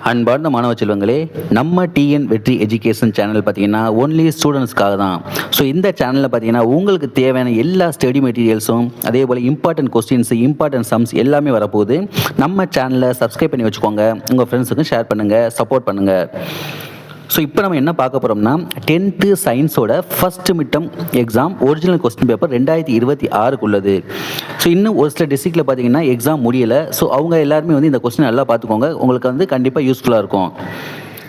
அன்பார்ந்த மாணவ செல்வங்களே, நம்ம டிஎன் வெற்றி எஜுகேஷன் சேனல் பார்த்தீங்கன்னா ஒன்லி ஸ்டூடெண்ட்ஸ்க்காக தான். ஸோ இந்த சேனலில் பார்த்தீங்கன்னா உங்களுக்கு தேவையான எல்லா ஸ்டடி மெட்டீரியல்ஸும் அதே போல் இம்பார்ட்டன்ட் கொஸ்டின்ஸ், இம்பார்ட்டன்ட் சம்ஸ் எல்லாமே வரப்போகுது. நம்ம சேனலை சப்ஸ்கிரைப் பண்ணி வச்சுக்கோங்க, உங்கள் ஃப்ரெண்ட்ஸுக்கும் ஷேர் பண்ணுங்கள், சப்போர்ட் பண்ணுங்கள். ஸோ இப்போ நம்ம என்ன பார்க்க போகிறோம்னா 10th சயின்ஸோட first midterm exam original question paper 2026 உள்ளது. ஸோ இன்னும் ஒரு சில டிஸ்ட்ரிக்டில் பார்த்தீங்கன்னா எக்ஸாம் முடியலை. ஸோ அவங்க எல்லாருமே வந்து இந்த கொஸ்டின் நல்லா பார்த்துக்கோங்க, உங்களுக்கு வந்து கண்டிப்பாக யூஸ்ஃபுல்லாக இருக்கும்.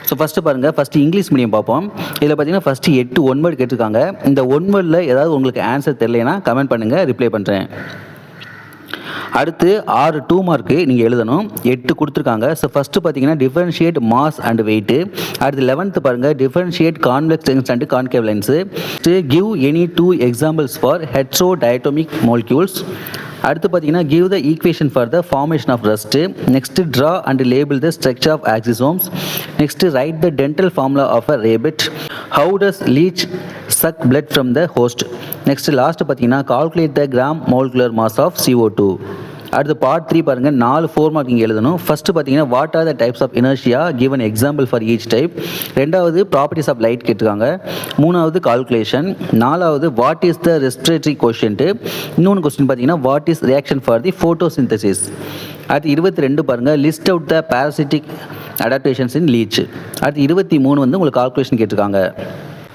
ஸோ ஃபஸ்ட்டு பாருங்கள், ஃபஸ்ட்டு இங்கிலீஷ் மீடியம் பார்ப்போம். இதில் பார்த்தீங்கன்னா ஃபஸ்ட்டு 8 1 வேர்டு கேட்டிருக்காங்க. இந்த 1 வேர்டில் ஏதாவது உங்களுக்கு ஆன்சர் தெரியலைன்னா கமெண்ட் பண்ணுங்கள், ரிப்ளை பண்ணுறேன். அடுத்து 6 2 மார்க்கு நீங்கள் எழுதணும், 8 கொடுத்துருக்காங்க. ஸோ ஃபஸ்ட்டு பார்த்தீங்கன்னா டிஃபரன்ஷியேட் மாஸ் அண்ட் வெயிட்டு. அடுத்து 11th பாருங்கள், differentiate convex lens and concave lens. Give any 2 examples for heterodiatomic molecules. அடுத்து பார்த்தீங்கன்னா give the equation for the formation of rust. Next draw and label the structure of oxysomes. Next write the dental formula of a rabbit. How does leech suck blood from the host. Next last பார்த்தீங்கன்னா calculate the gram molecular mass of CO2. அடுத்து part 3 பாருங்கள், 4 4 mark இங்கே எழுதணும். First பார்த்தீங்கன்னா what are the types of inertia, given example for each type. ரெண்டாவது properties of light கேட்டிருக்காங்க. மூணாவது calculation. நாலாவது what is the respiratory quotient. இன்னொன்று கொஸ்டின் பார்த்தீங்கன்னா what is reaction for the photosynthesis. அடுத்து 22 பாருங்கள், list out the parasitic adaptations in leech. அடுத்து 23 வந்து உங்களுக்கு கால்குலேஷன் கேட்டிருக்காங்க.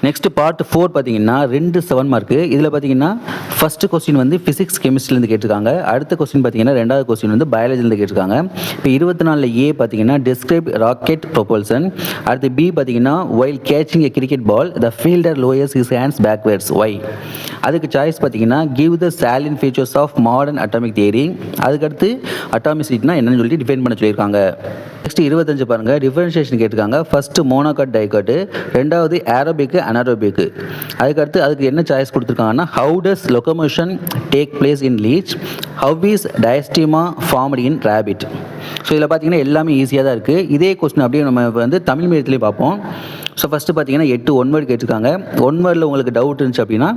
நெக்ஸ்ட் பார்ட் 4 பார்த்தீங்கன்னா 2 7 மார்க்கு. இதில் பார்த்தீங்கன்னா ஃபஸ்ட்டு கொஸ்டின் வந்து ஃபிசிக்ஸ் கெமிஸ்ட்ரிலேருந்து கேட்டிருக்காங்க. அடுத்த கொஸ்டின் பார்த்தீங்கன்னா ரெண்டாவது கொஸ்டின் வந்து பயாலஜிலேருந்து கேட்டிருக்காங்க. இப்போ 24 ஏ பார்த்தீங்கன்னா டிஸ்கிரைப் ராக்கெட் ப்ரொபல்சன். அடுத்து பி பார்த்தீங்கன்னா while catching a cricket ball the fielder lowers his hands backwards why. அதுக்கு சாய்ஸ் பார்த்தீங்கன்னா give the salient features of modern atomic theory. அதுக்கடுத்து அட்டாமிசிட்டினா என்னன்னு சொல்லிட்டு டிஃபைன் பண்ண சொல்லியிருக்காங்க. நெக்ஸ்ட் 25 பாருங்கள், டிஃபரன்ஷியேஷன் கேட்டிருக்காங்க. ஃபஸ்ட்டு மோனோகாட் டைகாட்டு, ரெண்டாவது ஏரோபிக்கு அனாரோபிக்கு. அதுக்கு என்ன சாய்ஸ் கொடுத்துருக்காங்கன்னா how does locomotion take place in leech, how is diastema formed in rabbit. So இதில் பார்த்தீங்கன்னா எல்லாமே ஈஸியாக தான் இருக்குது. இதே கொஸ்டின் அப்படியே நம்ம வந்து தமிழ் மீடியத்துலேயும் பார்ப்போம். ஸோ ஃபஸ்ட்டு பார்த்தீங்கன்னா 8 1 வேர்டு கேட்டிருக்காங்க. 1 வேர்டில் உங்களுக்கு டவுட் இருந்துச்சு அப்படின்னா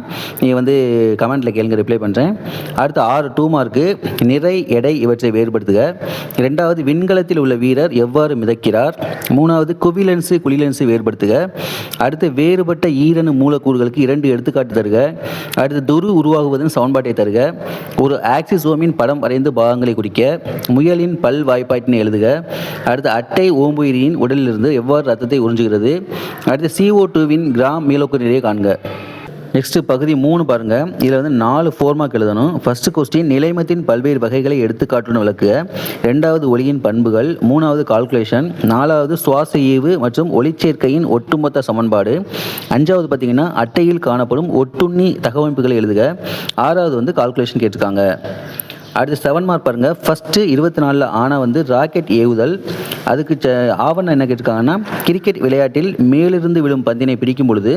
நீங்கள் வந்து கமெண்ட்டில் கேளுங்க, ரிப்ளை பண்ணுறேன். அடுத்து 6 2 மார்க்கு, நிறை எடை இவற்றை வேறுபடுத்துக. ரெண்டாவது விண்கலத்தில் உள்ள வீரர் எவ்வாறு மிதக்கிறார். மூணாவது குவிலென்ஸு குளிலென்ஸு வேறுபடுத்துக. அடுத்து வேறுபட்ட ஈரணு மூலக்கூறுகளுக்கு 2 எடுத்துக்காட்டு தருக. அடுத்து துரு உருவாகுவதன் சமன்பாட்டை தருக. ஒரு ஆக்சிசோமின் படம் வரைந்து பாகங்களை குறிக்க. முயலின் பல் வாய்ப்பாட்டினை எழுதுக. அடுத்து அட்டை ஓம்புயிரியின் உடலிலிருந்து எவ்வாறு ரத்தத்தை உறிஞ்சுகிறது. அடுத்து CO2வின் கிராம் மீளோக்கு நிறைய காண்க. நெக்ஸ்ட்டு பகுதி 3 பாருங்கள், இதில் வந்து 4 4 மார்க் எழுதணும். ஃபஸ்ட்டு கொஸ்டின் நிலைமத்தின் பல்வேறு வகைகளை எடுத்துக்காட்டுன்னு விளக்குக. ரெண்டாவது ஒளியின் பண்புகள். மூணாவது கால்குலேஷன். நாலாவது சுவாச ஈவு மற்றும் ஒளிச்சேர்க்கையின் ஒட்டுமொத்த சமன்பாடு. அஞ்சாவது பார்த்தீங்கன்னா அட்டையில் காணப்படும் ஒட்டுண்ணி தகவமைப்புகளை எழுதுக. ஆறாவது வந்து கால்குலேஷன் கேட்டிருக்காங்க. அடுத்து 7 மார்க் பாருங்கள், ஃபஸ்ட்டு 24 ஆனால் வந்து ராக்கெட் ஏவுதல். அதுக்கு ஆவணம் என்ன கேட்டிருக்காங்கன்னா கிரிக்கெட் விளையாட்டில் மேலிருந்து விழும் பந்தினை பிடிக்கும் பொழுது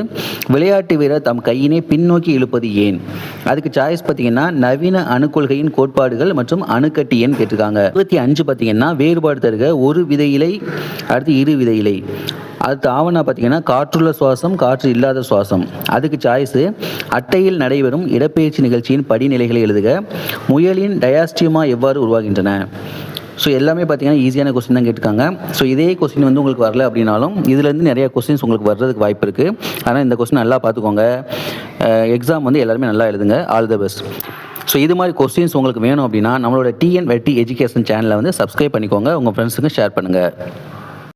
விளையாட்டு வீரர் தம் கையினை பின்னோக்கி இழுப்பது ஏன். அதுக்கு சாய்ஸ் பார்த்தீங்கன்னா நவீன அணுக்கொள்கையின் கோட்பாடுகள் மற்றும் அணுக்கட்டி எண் கேட்டிருக்காங்க. 25 பார்த்தீங்கன்னா வேறுபாடு தருக ஒரு விதை இலை, அடுத்து 2 விதை இலை. அடுத்து ஆவணா பார்த்தீங்கன்னா காற்றுள்ள சுவாசம், காற்று இல்லாத சுவாசம். அதுக்கு சாய்ஸு அட்டையில் நடைபெறும் இடப்பெயர்ச்சி நிகழ்ச்சியின் படிநிலைகளை எழுதுக. முயலின் டயாஸ்டிமா எவ்வாறு உருவாகின்றன. ஸோ எல்லாமே பார்த்தீங்கன்னா ஈஸியான கொஸ்டின் தான் கேட்டிருக்காங்க. ஸோ இதே கொஸ்டின் வந்து உங்களுக்கு வரல அப்படின்னாலும் இதுலேருந்து நிறையா கொஸ்டின்ஸ் உங்களுக்கு வர்றதுக்கு வாய்ப்பு இருக்குது. ஆனால் இந்த கொஸ்டின் நல்லா பார்த்துக்கோங்க. எக்ஸாம் வந்து எல்லாருமே நல்லா எழுதுங்க. All the best. ஸோ இது மாதிரி கொஸ்டின்ஸ் உங்களுக்கு வேணும் அப்படின்னா நம்மளோட டிஎன் வெற்றி எஜுகேஷன் சேனலை வந்து சப்ஸ்கிரைப் பண்ணிக்கோங்க, உங்கள் ஃப்ரெண்ட்ஸுக்கு ஷேர் பண்ணுங்கள்.